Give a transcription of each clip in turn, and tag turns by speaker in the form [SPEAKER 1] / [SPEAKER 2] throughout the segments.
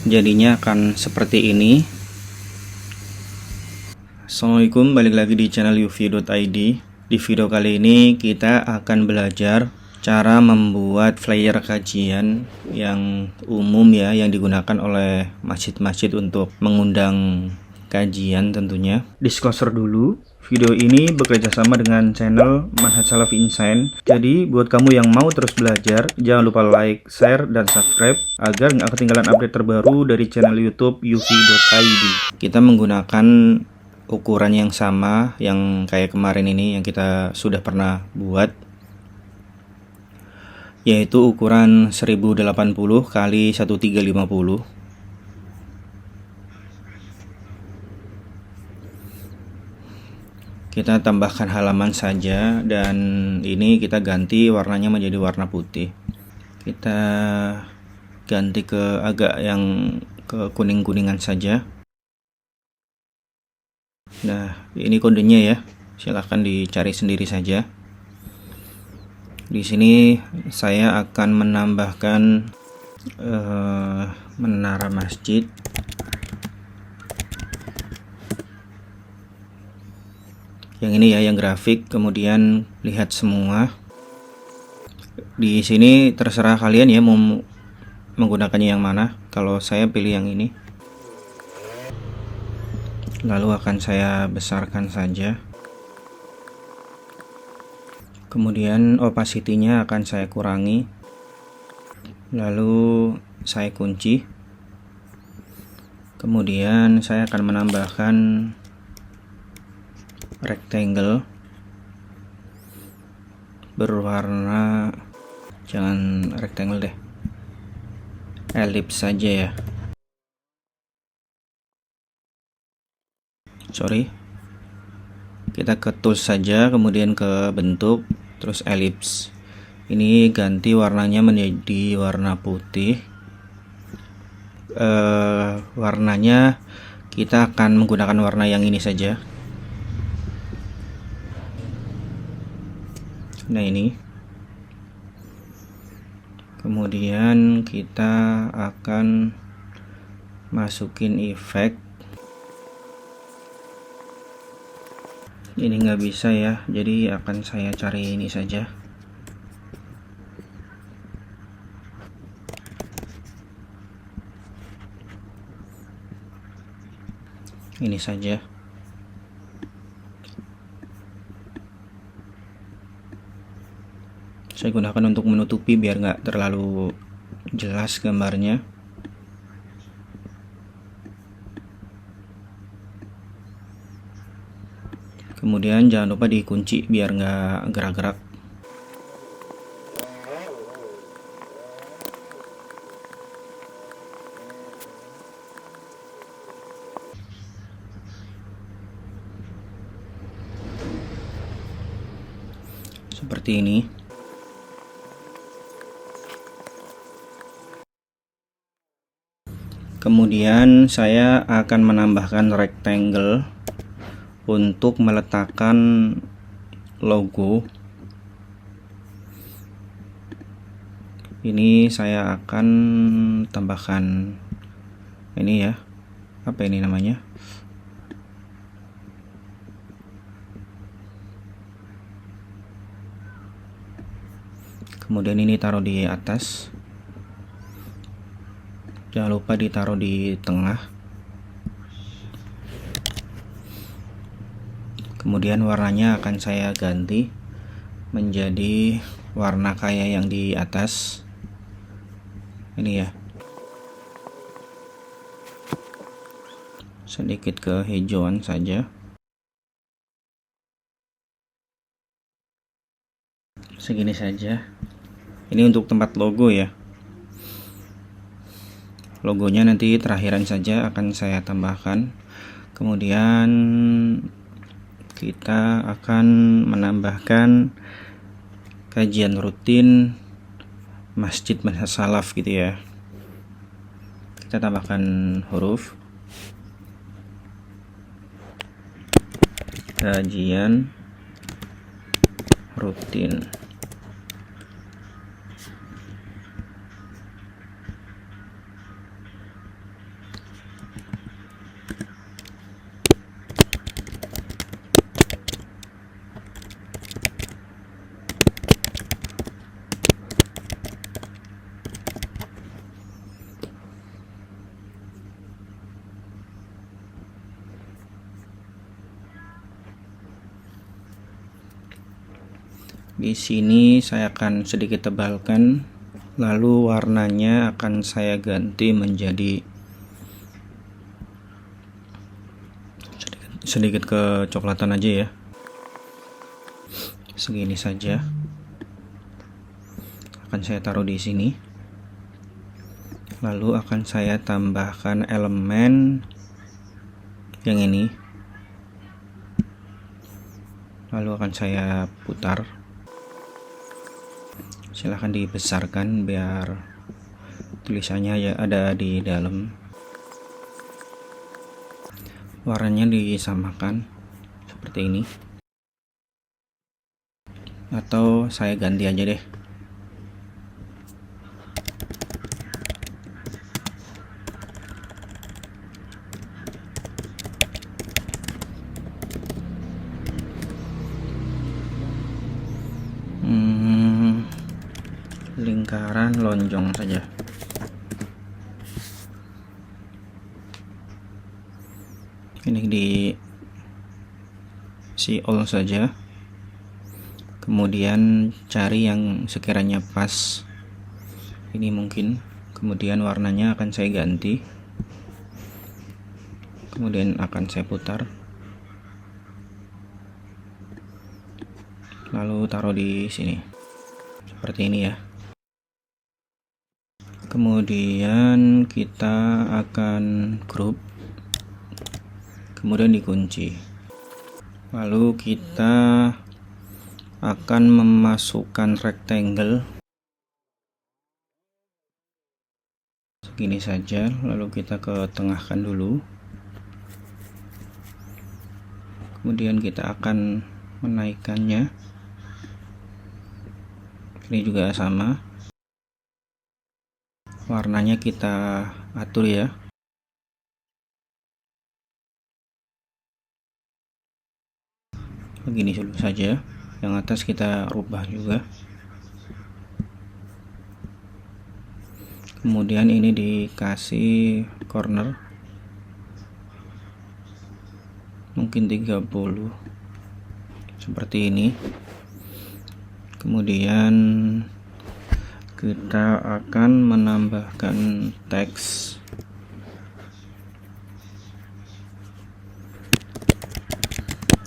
[SPEAKER 1] jadinya akan seperti ini. Assalamualaikum, balik lagi di channel uv.id. Di video kali ini kita akan belajar cara membuat flyer kajian yang umum ya, yang digunakan oleh masjid-masjid untuk mengundang kajian tentunya. Disclosure dulu, video ini bekerja sama dengan channel Manhaj Salafi Insign. Jadi buat kamu yang mau terus belajar, jangan lupa like, share, dan subscribe agar nggak ketinggalan update terbaru dari channel YouTube uv.id. Kita menggunakan ukuran yang sama yang kayak kemarin ini yang kita sudah pernah buat, yaitu ukuran 1080 x 1350. Kita tambahkan halaman saja, dan ini kita ganti warnanya menjadi warna putih. Kita ganti ke agak yang ke kuning-kuningan saja. Nah, ini kodenya ya, silahkan dicari sendiri saja. Di sini saya akan menambahkan menara masjid. Yang ini ya, yang grafik. Kemudian lihat semua. Di sini terserah kalian ya mau menggunakannya yang mana. Kalau saya pilih yang ini. Lalu akan saya besarkan saja. Kemudian opacity-nya akan saya kurangi. Lalu saya kunci. Kemudian saya akan menambahkan rectangle berwarna, jangan rectangle deh, ellipse saja ya, kita ke tools saja, kemudian ke bentuk, terus ellipse. Ini ganti warnanya menjadi warna putih. Warnanya kita akan menggunakan warna yang ini saja. Nah, ini. Kemudian kita akan masukin efek. Ini nggak bisa ya, jadi akan saya cari ini saja. Ini saja. Saya gunakan untuk menutupi biar nggak terlalu jelas gambarnya. Kemudian jangan lupa dikunci biar nggak gerak-gerak. Seperti ini. Kemudian saya akan menambahkan rectangle untuk meletakkan logo. Ini saya akan tambahkan ini ya, apa ini namanya, kemudian ini taruh di atas. Jangan lupa ditaruh di tengah. Kemudian warnanya akan saya ganti menjadi warna kayak yang di atas. Ini ya. Sedikit kehijauan saja. Segini saja. Ini untuk tempat logo ya. Logonya nanti terakhiran saja akan saya tambahkan. Kemudian kita akan menambahkan kajian rutin Masjid Manhaj Salaf gitu ya. Kita tambahkan huruf kajian rutin. Di sini saya akan sedikit tebalkan, lalu warnanya akan saya ganti menjadi sedikit kecoklatan aja ya. Segini saja. Akan saya taruh di sini. Lalu akan saya tambahkan elemen yang ini. Lalu akan saya putar. Silahkan dibesarkan biar tulisannya ya ada di dalam. Warnanya disamakan seperti ini. Atau saya ganti aja deh. Lingkaran lonjong saja. Ini di all saja. Kemudian cari yang sekiranya pas. Ini mungkin. Kemudian warnanya akan saya ganti. Kemudian akan saya putar. Lalu taruh di sini. Seperti ini ya. Kemudian kita akan group, kemudian dikunci. Lalu kita akan memasukkan rectangle segini saja, lalu kita ke tengahkan dulu. Kemudian kita akan menaikkannya. Ini juga sama. Warnanya kita atur ya. Begini dulu saja. Yang atas kita rubah juga. Kemudian ini dikasih corner. Mungkin 30. Seperti ini. Kemudian kita akan menambahkan teks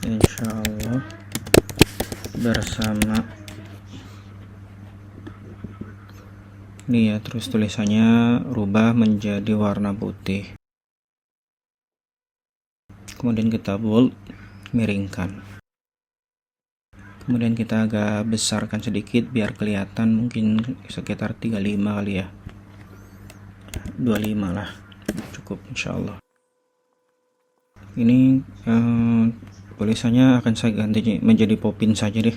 [SPEAKER 1] insyaallah bersama ini ya, terus tulisannya rubah menjadi warna putih. Kemudian kita bold, miringkan. Kemudian kita agak besarkan sedikit biar kelihatan, mungkin sekitar 35 kali ya. 25 lah. Cukup insyaallah. Ini tulisannya akan saya ganti menjadi Popin saja deh.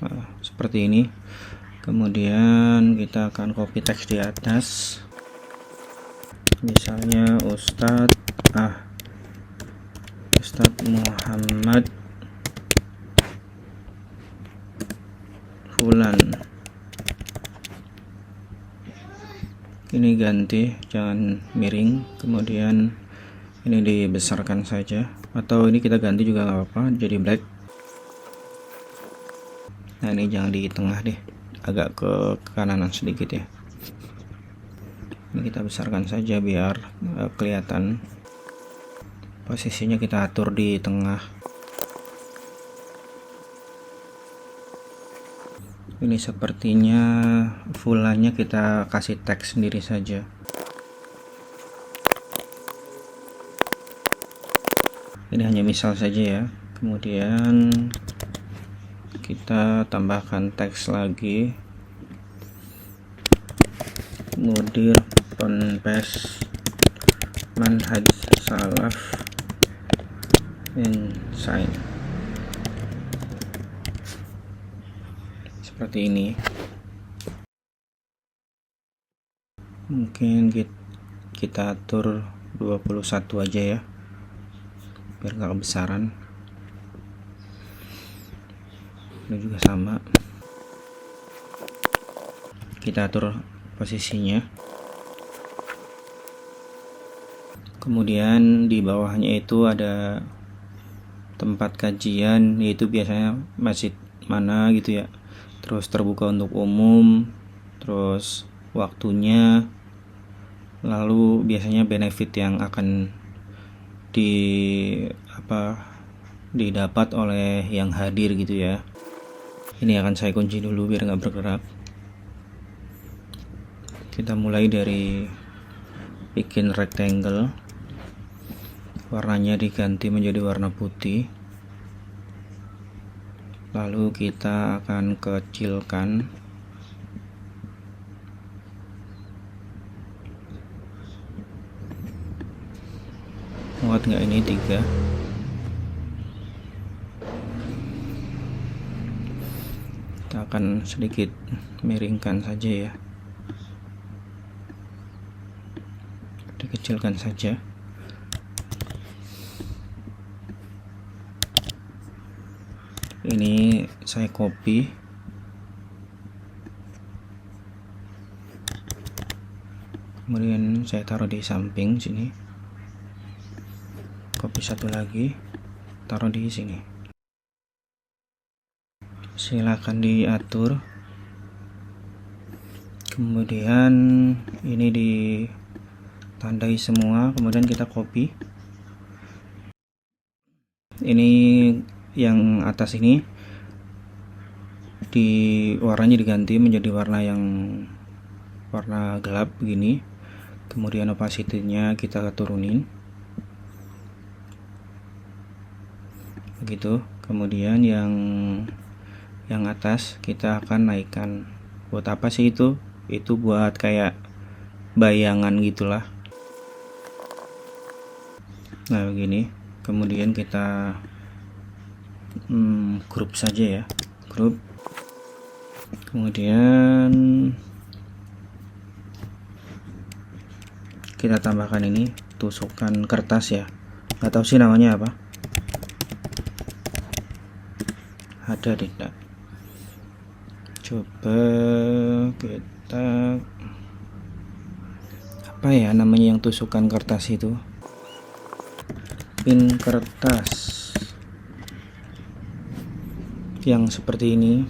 [SPEAKER 1] Nah, seperti ini. Kemudian kita akan copy teks di atas. Misalnya Ustadz Muhammad Fulan. Ini ganti, jangan miring. Kemudian ini dibesarkan saja, atau ini kita ganti juga nggak apa-apa, jadi black. Nah, ini jangan di tengah deh, agak ke kananan sedikit ya. Ini kita besarkan saja biar kelihatan. Posisinya kita atur di tengah. Ini sepertinya fulannya kita kasih teks sendiri saja. Ini hanya misal saja ya. Kemudian kita tambahkan teks lagi. Mudir Ponpes Manhaj Salaf Insight. Seperti ini. Mungkin kita atur 21 aja ya, biar nggak kebesaran. Ini juga sama, kita atur posisinya. Kemudian di bawahnya itu ada tempat kajian, yaitu biasanya mana gitu ya, terus terbuka untuk umum, terus waktunya, lalu biasanya benefit yang akan didapat oleh yang hadir gitu ya. Ini akan saya kunci dulu biar nggak bergerak. Kita mulai dari bikin rectangle, warnanya diganti menjadi warna putih, lalu kita akan kecilkan muat nggak ini 3. Kita akan sedikit miringkan saja ya, dikecilkan saja. Ini saya copy, kemudian saya taruh di samping sini, copy satu lagi, taruh di sini. Silakan diatur. Kemudian ini ditandai semua, kemudian kita copy. Ini yang atas ini warnanya diganti menjadi warna gelap begini, kemudian opacity-nya kita turunin begitu. Kemudian yang atas kita akan naikkan. Buat apa sih itu buat kayak bayangan gitulah. Nah begini, kemudian kita grup saja ya, grup. Kemudian kita tambahkan ini tusukan kertas ya, nggak tahu sih namanya apa, ada tidak, coba kita apa ya namanya yang tusukan kertas itu, pin kertas yang seperti ini,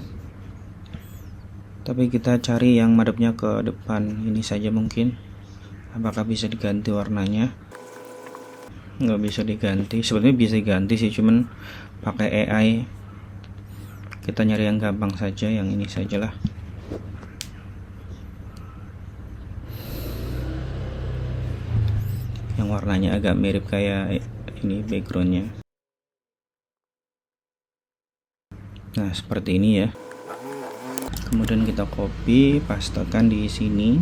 [SPEAKER 1] tapi kita cari yang madepnya ke depan. Ini saja mungkin. Apakah bisa diganti warnanya? Nggak bisa diganti. Sebenarnya bisa diganti sih, cuman pakai AI. Kita nyari yang gampang saja, yang ini sajalah. Yang warnanya agak mirip kayak ini backgroundnya. Nah seperti ini ya. Kemudian kita copy, pastekan di sini.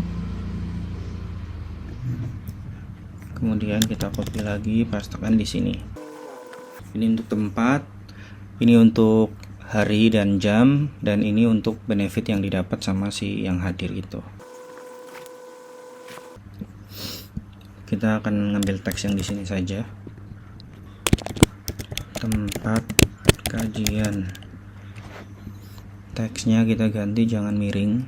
[SPEAKER 1] Kemudian kita copy lagi, pastekan di sini. Ini untuk tempat, ini untuk hari dan jam, dan ini untuk benefit yang didapat sama si yang hadir itu. Kita akan ngambil teks yang di sini saja. Tempat kajian. Teksnya kita ganti jangan miring.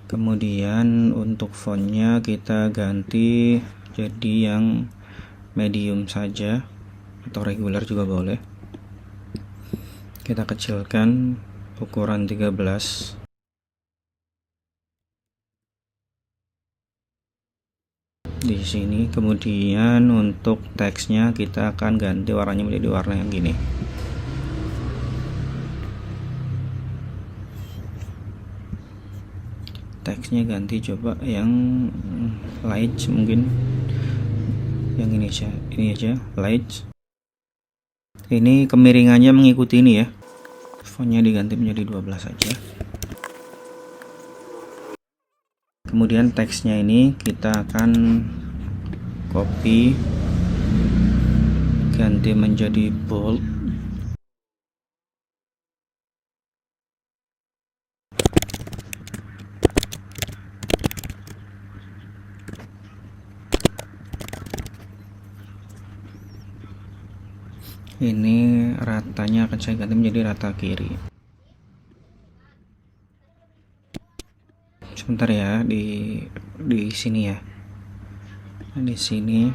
[SPEAKER 1] Kemudian untuk fontnya kita ganti jadi yang medium saja, atau regular juga boleh. Kita kecilkan ukuran 13. Di sini. Kemudian untuk teksnya kita akan ganti warnanya menjadi warna yang gini. Teksnya ganti coba yang light, mungkin yang ini aja light. Ini kemiringannya mengikuti ini ya, fontnya diganti menjadi 12 saja. Kemudian teksnya ini kita akan copy, ganti menjadi bold. Ini ratanya akan saya ganti menjadi rata kiri. Sebentar ya, di sini ya. Di sini.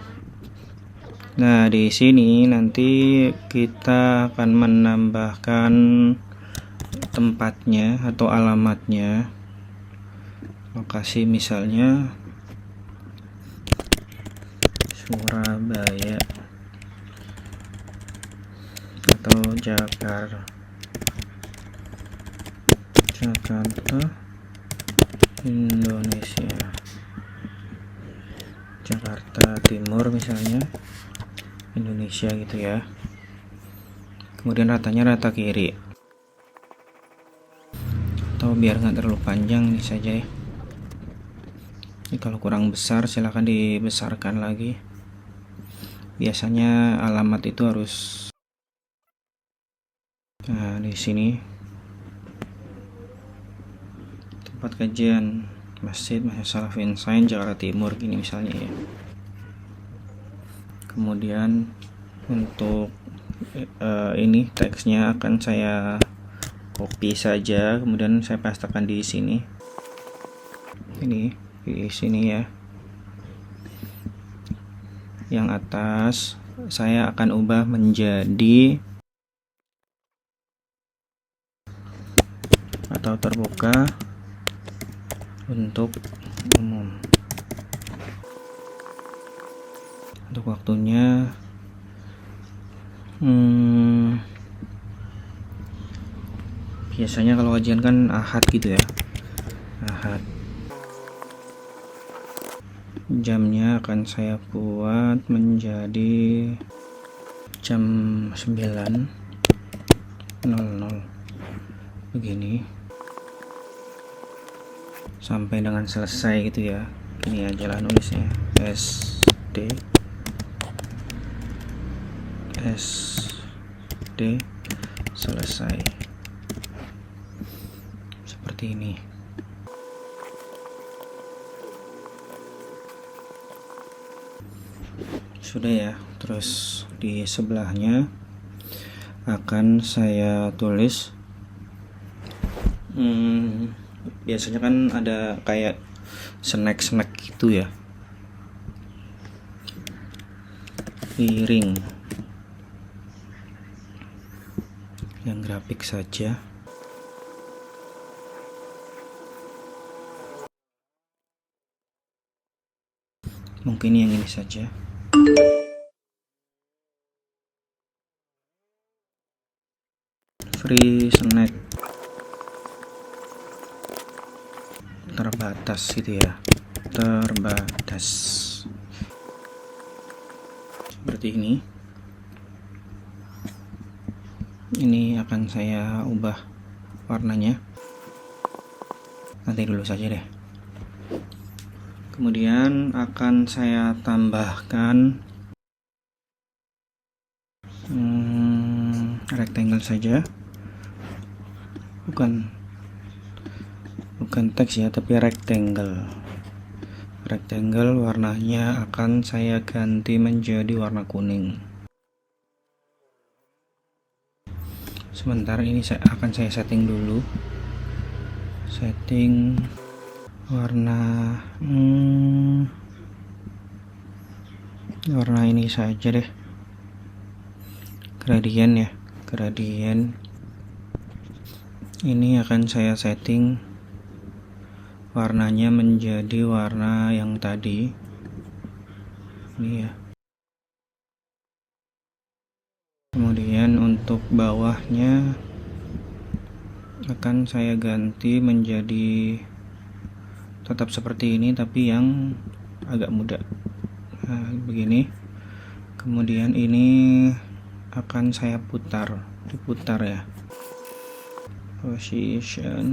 [SPEAKER 1] Nah, di sini nanti kita akan menambahkan tempatnya atau alamatnya, lokasi misalnya Surabaya atau Jakarta, Indonesia, Jakarta Timur misalnya, Indonesia gitu ya. Kemudian ratanya rata kiri, atau biar nggak terlalu panjang ini saja ya. Jadi kalau kurang besar silahkan dibesarkan lagi. Biasanya alamat itu harus, nah di sini tempat kajian Masjid Salafiyin Sain Jakarta Timur gini misalnya ya. Kemudian untuk ini teksnya akan saya copy saja, kemudian saya pastekan di sini. Ini di sini ya. Yang atas saya akan ubah menjadi atau terbuka untuk umum. Untuk waktunya biasanya kalau kajian kan Ahad gitu ya, Ahad. Jamnya akan saya buat menjadi jam 9.00 begini sampai dengan selesai gitu ya. Ini aja lah nulisnya, SD selesai, seperti ini. Sudah ya. Terus di sebelahnya akan saya tulis, biasanya kan ada kayak snack gitu ya, piring yang grafik saja. Mungkin yang ini saja. Free snack terbatas gitu ya, terbatas seperti ini. Ini akan saya ubah warnanya, nanti dulu saja deh. Kemudian akan saya tambahkan rectangle saja, bukan teks ya, tapi rectangle. Warnanya akan saya ganti menjadi warna kuning. Sebentar, ini akan saya setting dulu. Setting warna warna ini saja deh, gradien ya, gradien. Ini akan saya setting warnanya menjadi warna yang tadi ini ya. Kemudian untuk bawahnya akan saya ganti menjadi tetap seperti ini tapi yang agak muda, nah, begini. Kemudian ini akan saya diputar ya, position.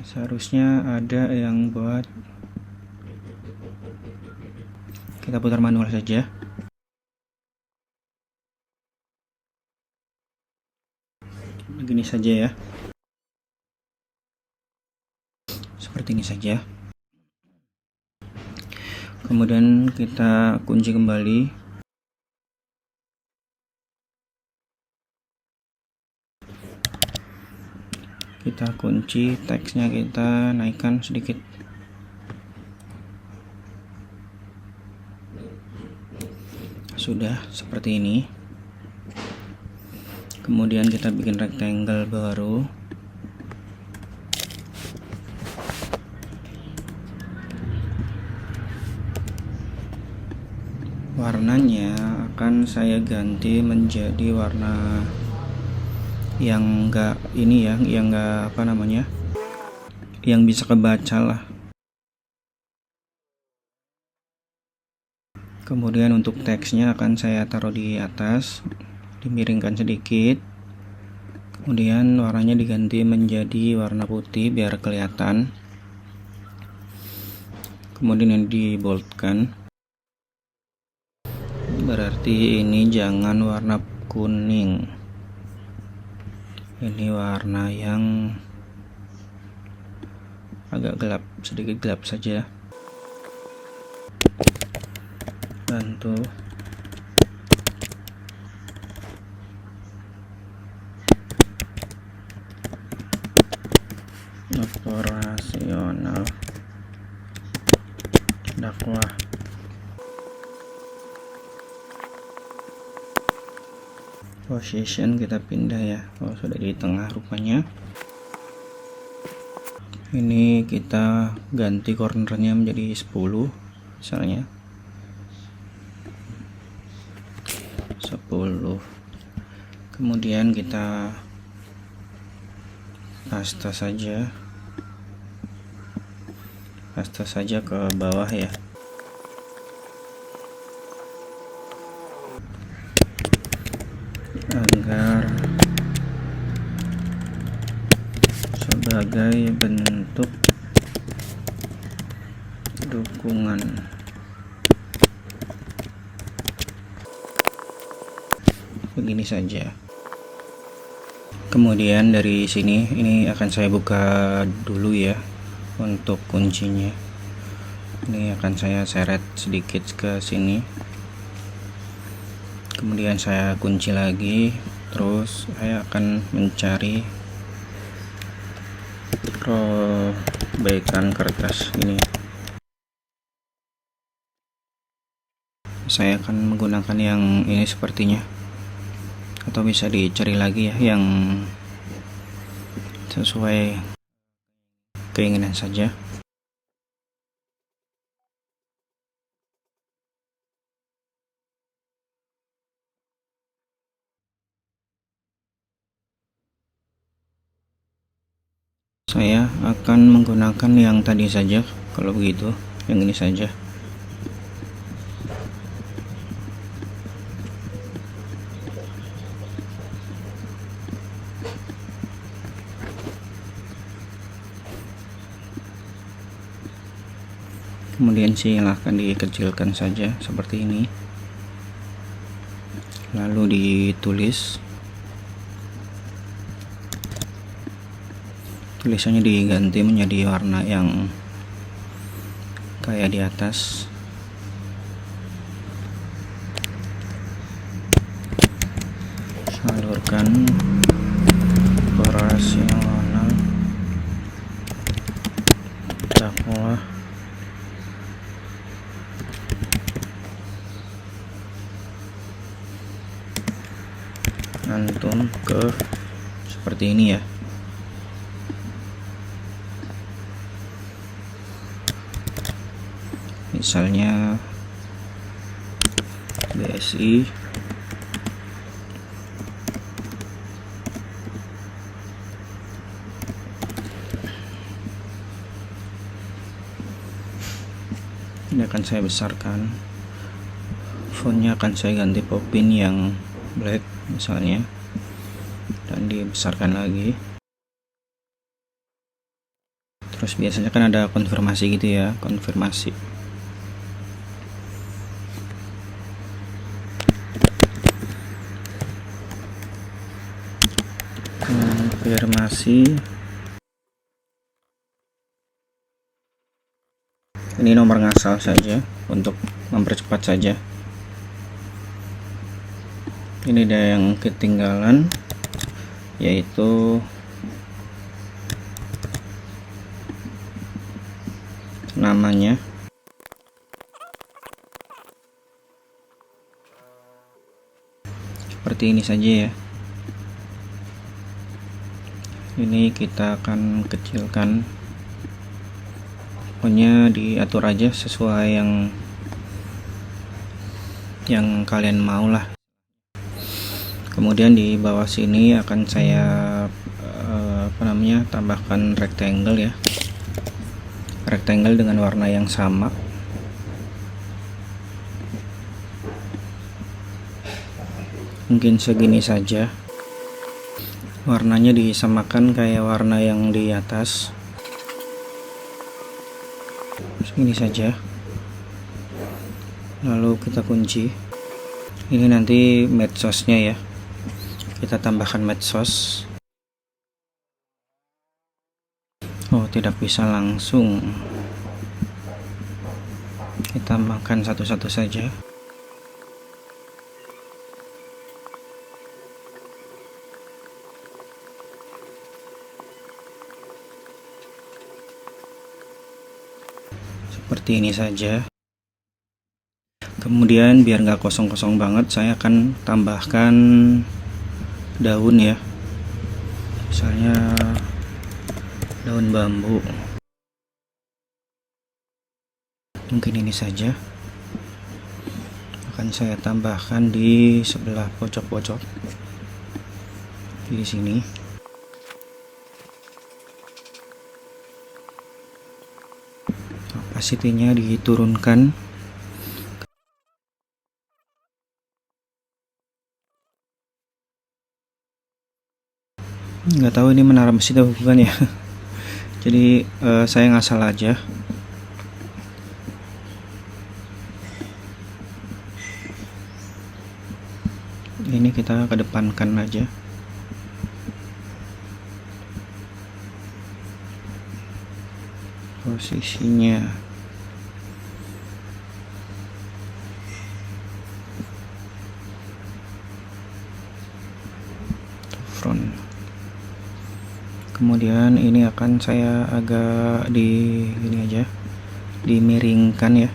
[SPEAKER 1] Seharusnya ada yang buat, kita putar manual saja. Begini saja ya, seperti ini saja. Kemudian kita kunci kembali. Kita kunci, teksnya kita naikkan sedikit. Sudah seperti ini. Kemudian kita bikin rectangle baru. Warnanya akan saya ganti menjadi warna yang enggak ini ya, yang enggak apa namanya, yang bisa kebaca lah. Kemudian untuk teksnya akan saya taruh di atas, dimiringkan sedikit. Kemudian warnanya diganti menjadi warna putih biar kelihatan. Kemudian ini diboldkan. Berarti ini jangan warna kuning. Ini warna yang agak gelap, sedikit gelap saja. Bantu. Operasional dakwah. Position kita pindah ya. Oh, sudah di tengah rupanya. Ini kita ganti cornernya menjadi 10 misalnya. 10. Kemudian kita paste saja ke bawah ya. Agar sebagai bentuk dukungan. Begini saja. Kemudian dari sini ini akan saya buka dulu ya untuk kuncinya. Ini akan saya seret sedikit ke sini. Kemudian saya kunci lagi, terus saya akan mencari robekan kertas ini. Saya akan menggunakan yang ini sepertinya, atau bisa dicari lagi ya yang sesuai keinginan saja. Saya akan menggunakan yang tadi saja, kalau begitu yang ini saja. Kemudian silahkan dikecilkan saja seperti ini, lalu ditulis. Tulisannya diganti menjadi warna yang kayak di atas. Salurkan operasional dakwah antum ke seperti ini ya. Misalnya BSI ini akan saya besarkan, fontnya akan saya ganti Popin yang black misalnya, dan dibesarkan lagi. Terus biasanya kan ada konfirmasi gitu ya, konfirmasi. Ini nomor ngasal saja untuk mempercepat saja. Ini ada yang ketinggalan, yaitu namanya. Seperti ini saja ya. Ini kita akan kecilkan, pokoknya diatur aja sesuai yang kalian mau lah. Kemudian di bawah sini akan saya tambahkan rectangle ya, rectangle dengan warna yang sama. Mungkin segini saja, warnanya disamakan kayak warna yang di atas, segini saja. Lalu kita kunci. Ini nanti medsosnya ya, kita tambahkan medsos. Oh, tidak bisa langsung, kita makan satu-satu saja. Seperti ini saja. Kemudian biar nggak kosong-kosong banget, saya akan tambahkan daun ya, misalnya daun bambu. Mungkin ini saja. Akan saya tambahkan di sebelah pojok-pojok di sini. Opacity-nya diturunkan. Nggak tahu ini menara masjid atau bukan ya. Jadi saya ngasal aja. Ini kita kedepankan aja. Posisinya front. Kemudian ini akan saya agak ini aja, dimiringkan ya.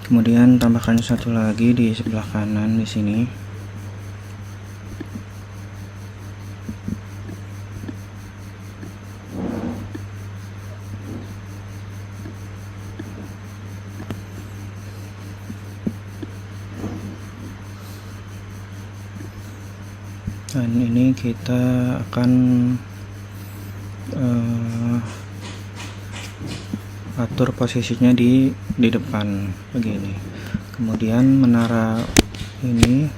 [SPEAKER 1] Kemudian tambahkan satu lagi di sebelah kanan di sini. Dan ini kita akan atur posisinya di depan begini. Kemudian menara ini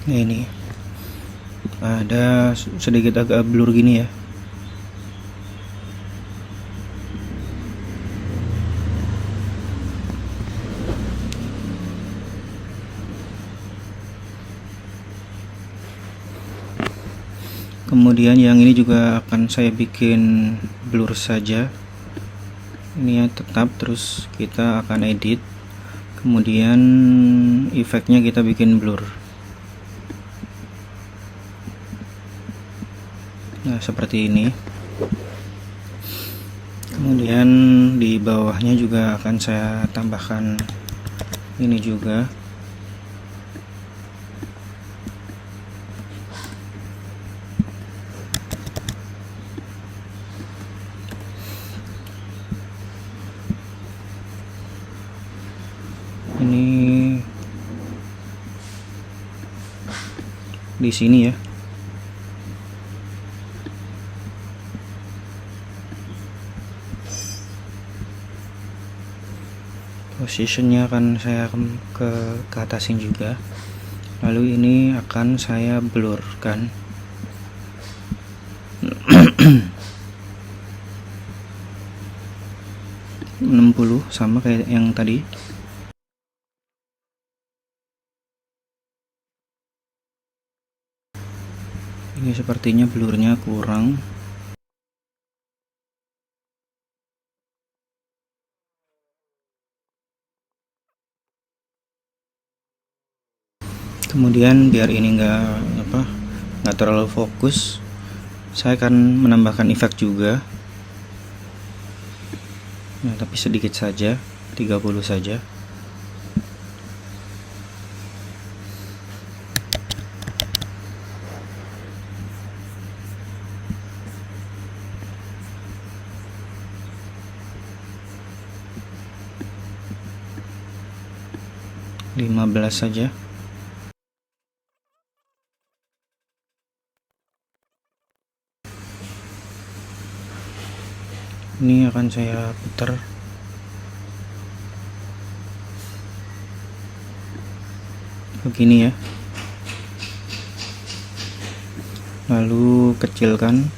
[SPEAKER 1] ini ada sedikit agak blur gini ya. Kemudian yang ini juga akan saya bikin blur saja. Ini ya tetap, terus kita akan edit. Kemudian efeknya kita bikin blur. Nah, seperti ini. Kemudian di bawahnya juga akan saya tambahkan ini juga. Ini di sini ya. Posisinya akan saya ke atasin juga. Lalu ini akan saya blurkan. 60 sama kayak yang tadi. Ini sepertinya blurnya kurang. Kemudian biar ini nggak terlalu fokus, saya akan menambahkan efek juga. Nah, tapi sedikit saja, 30 saja. Lima belas saja. Ini akan saya putar. Begini ya. Lalu kecilkan.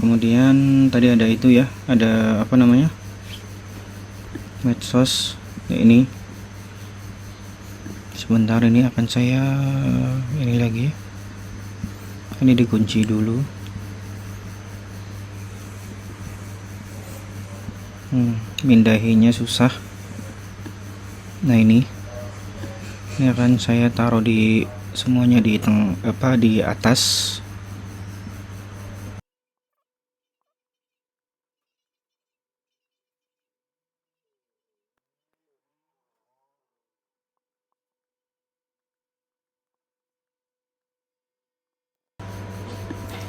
[SPEAKER 1] Kemudian tadi ada itu ya, ada apa namanya? Medsos. Ini sebentar, ini akan saya ini lagi. Ini dikunci dulu. Mindahinya susah. Nah, ini akan saya taruh di semuanya di di atas.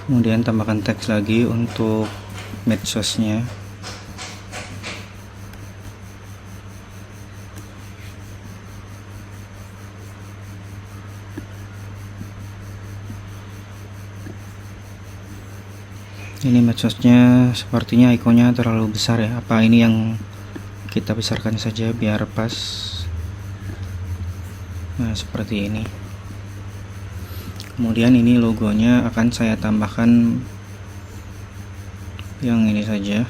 [SPEAKER 1] Kemudian tambahkan teks lagi untuk medsosnya. Ini medsosnya sepertinya ikonnya terlalu besar ya. Apa ini yang kita besarkan saja biar pas. Nah, seperti ini. Kemudian ini logonya akan saya tambahkan yang ini saja.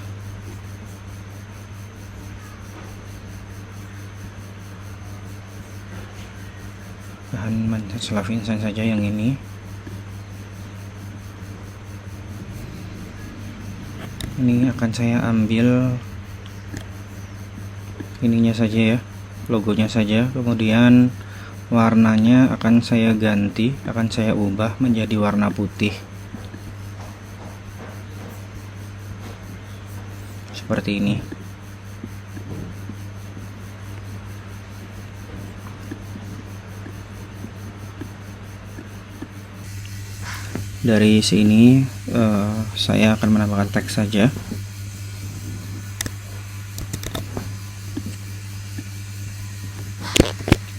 [SPEAKER 1] Bahan Manhaj Insan saja yang ini. Ini akan saya ambil ininya saja ya, logonya saja. Kemudian warnanya akan saya ganti, akan saya ubah menjadi warna putih seperti ini. Dari sini saya akan menambahkan teks saja.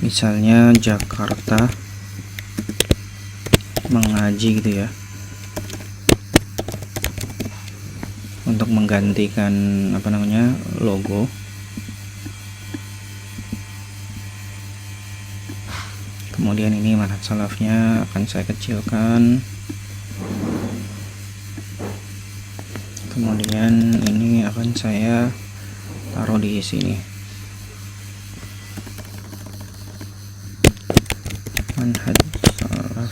[SPEAKER 1] Misalnya Jakarta mengaji gitu ya, untuk menggantikan apa namanya logo. Kemudian ini manhaj salafnya akan saya kecilkan. Kemudian ini akan saya taruh di sini. Manhaj salaf.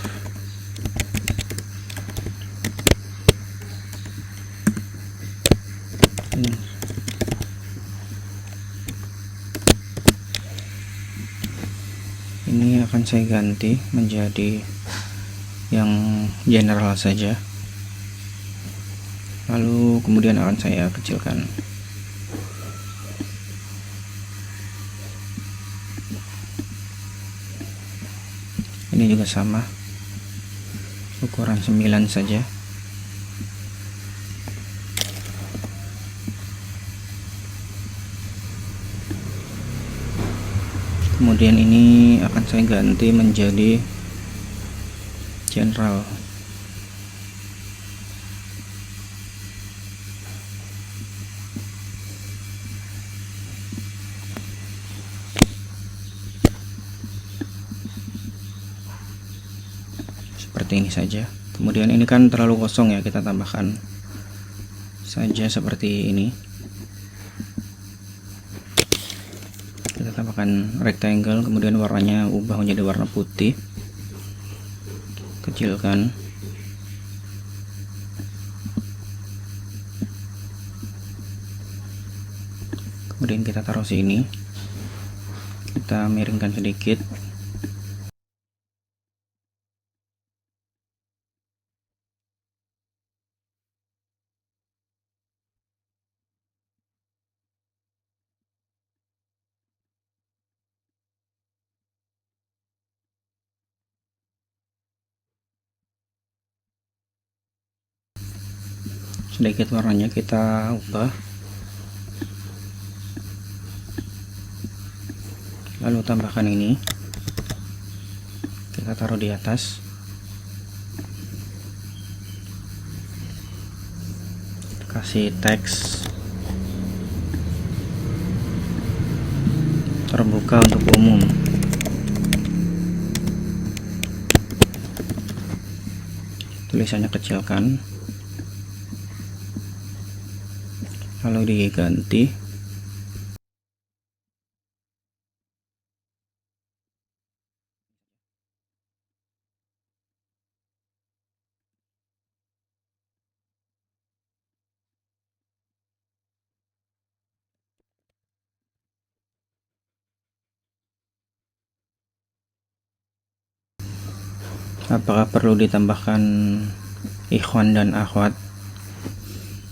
[SPEAKER 1] Ini akan saya ganti menjadi yang general saja. Lalu kemudian akan saya kecilkan. Ini juga sama, ukuran 9 saja. Kemudian ini akan saya ganti menjadi general. seperti ini saja. Kemudian ini kan terlalu kosong ya, kita tambahkan saja seperti ini. Kita tambahkan rectangle, kemudian warnanya ubah menjadi warna putih, kecilkan. Kemudian kita taruh sini, kita miringkan sedikit. Sedikit warnanya kita ubah, lalu tambahkan ini, kita taruh di atas. Kasih teks terbuka untuk umum. Tulisannya kecilkan, lalu diganti. Apakah perlu ditambahkan ikhwan dan akhwat?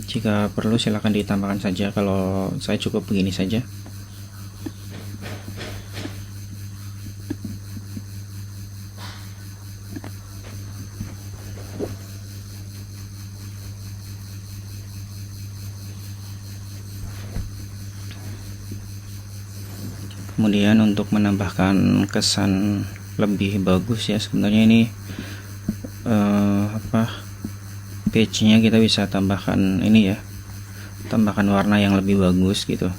[SPEAKER 1] Jika perlu silahkan ditambahkan saja, kalau saya cukup begini saja. Kemudian untuk menambahkan kesan lebih bagus ya, sebenarnya ini page-nya kita bisa tambahkan ini ya, tambahkan warna yang lebih bagus gitu.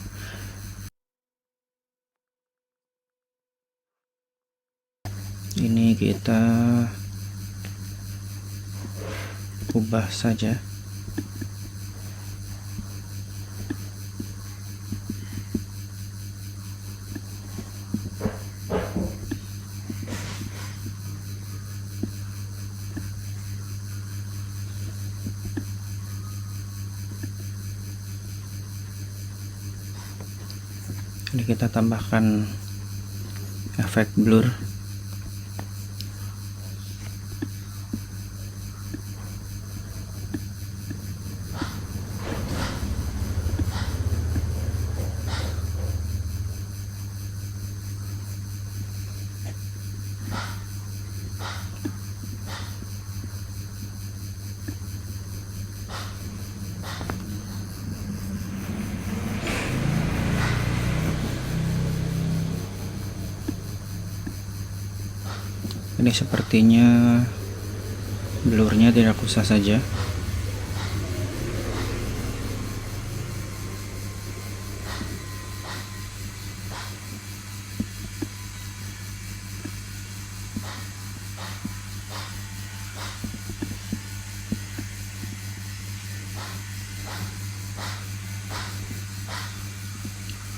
[SPEAKER 1] Ini kita ubah saja. Ini kita tambahkan efek blur. Ini sepertinya blurnya tidak usah saja.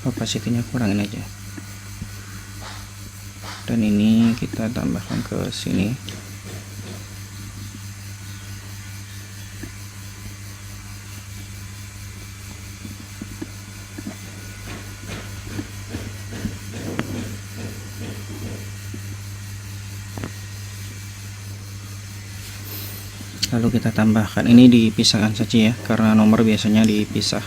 [SPEAKER 1] Opacity-nya kurangin aja. Dan ini kita tambahkan ke sini. Lalu kita tambahkan, ini dipisahkan saja ya, karena nomor biasanya dipisah.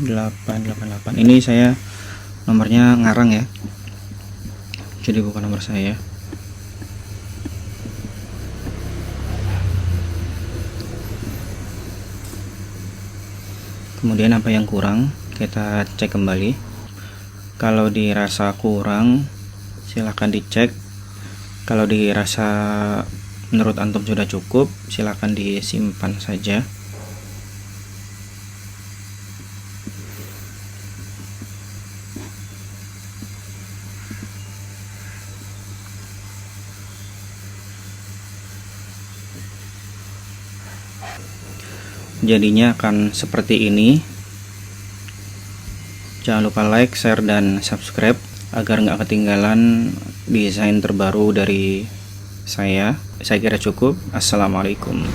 [SPEAKER 1] delapan delapan. Ini saya nomornya ngarang ya, jadi bukan nomor saya. Kemudian apa yang kurang kita cek kembali. Kalau dirasa kurang, silahkan dicek. Kalau dirasa menurut antum sudah cukup, silahkan disimpan saja. Jadinya akan seperti ini. Jangan lupa like, share, dan subscribe agar nggak ketinggalan desain terbaru dari saya. Saya kira cukup. Assalamualaikum.